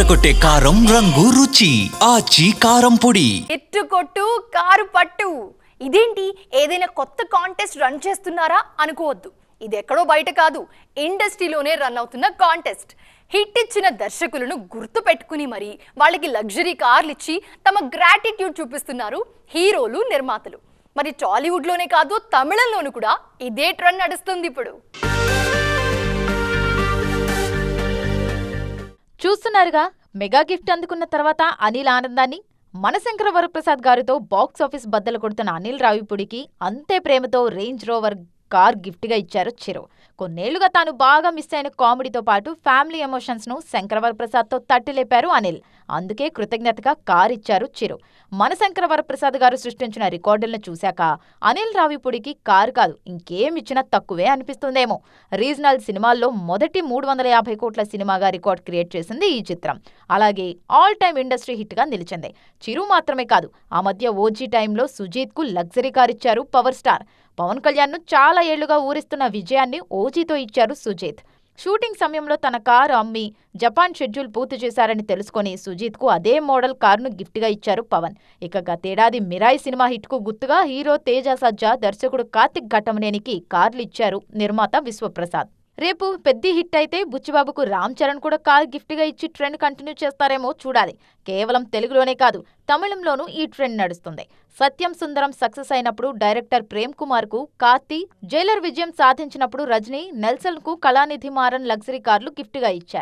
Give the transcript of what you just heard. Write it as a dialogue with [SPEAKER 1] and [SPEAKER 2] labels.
[SPEAKER 1] అదరగొట్టే కారం రంగు రుచి ఆచి కారం పొడి.
[SPEAKER 2] ఎట్టు కొట్టు కారు పట్టు. ఇదేంటి ఏదైనా కొత్త కాంటెస్ట్ రన్ చేస్తున్నారా అనుకోవద్దు. ఇది ఎక్కడో బయట కాదు, ఇండస్ట్రీలోనే రన్ అవుతున్న కాంటెస్ట్. హిట్ ఇచ్చిన దర్శకులను గుర్తు పెట్టుకుని మరి వాళ్ళకి లగ్జరీ కార్లు ఇచ్చి తమ గ్రాటిట్యూడ్ చూపిస్తున్నారు హీరోలు, నిర్మాతలు. మరి టాలీవుడ్లోనే కాదు, తమిళంలోనూ కూడా ఇదే ట్రెండ్ నడుస్తుంది ఇప్పుడు.
[SPEAKER 3] చూస్తున్నారుగా, మెగా గిఫ్ట్ అందుకున్న తర్వాత అనిల్ ఆనందాన్ని. మనశంకర వరప్రసాద్ గారితో బాక్స్ ఆఫీస్ బద్దలు కొడుతున్న అనిల్ రావిపూడికి అంతే ప్రేమతో రేంజ్ రోవర్ కార్ గిఫ్ట్గా ఇచ్చారు చిరు. కొన్నేళ్లుగా తాను బాగా మిస్ అయిన కామెడీతో పాటు ఫ్యామిలీ ఎమోషన్స్ను శంకర వరప్రసాద్తో తట్టిలేపారు అనిల్. అందుకే కృతజ్ఞతగా కార్ ఇచ్చారు చిరు. మనశంకర వరప్రసాద్ గారు సృష్టించిన రికార్డులను చూశాక అనిల్ రావిపూడికి కారు కాదు, ఇంకేం ఇచ్చినా తక్కువే అనిపిస్తుందేమో. రీజనల్ సినిమాల్లో మొదటి 350 కోట్ల సినిమాగా రికార్డ్ క్రియేట్ చేసింది ఈ చిత్రం. అలాగే ఆల్ టైమ్ ఇండస్ట్రీ హిట్గా నిలిచింది. చిరు మాత్రమే కాదు, ఆ మధ్య ఓజీ టైంలో సుజీత్కు లగ్జరీ కార్ ఇచ్చారు పవర్ స్టార్. పవన్ కళ్యాణ్ను చాలా ఏళ్లుగా ఊరిస్తున్న విజయాన్ని ఓజీతో ఇచ్చారు సుజీత్. షూటింగ్ సమయంలో తన కారు అమ్మి జపాన్ షెడ్యూల్ పూర్తి చేశారని తెలుసుకొని సుజీత్కు అదే మోడల్ కారును గిఫ్ట్గా ఇచ్చారు పవన్. ఇక గతేడాది మిరాయి సినిమా హిట్కు గుర్తుగా హీరో తేజ సజ్జా, దర్శకుడు కార్తిక్ ఘట్టమనేనికి కార్లు ఇచ్చారు నిర్మాత విశ్వప్రసాద్. రేపు పెద్ద హిట్ అయితే బుచ్చిబాబుకు రామ్ చరణ్ కూడా కార్ గిఫ్ట్గా ఇచ్చి ట్రెండ్ కంటిన్యూ చేస్తారేమో చూడాలి. కేవలం తెలుగులోనే కాదు, తమిళంలోనూ ఈ ట్రెండ్ నడుస్తుంది. సత్యం సుందరం సక్సెస్ అయినప్పుడు డైరెక్టర్ ప్రేమ్ కుమార్ కు కార్తీ, జైలర్ విజయం సాధించినప్పుడు రజనీ, నెల్సన్ కు కళానిధి మారన్ లగ్జరీ కార్లు గిఫ్ట్గా ఇచ్చారు.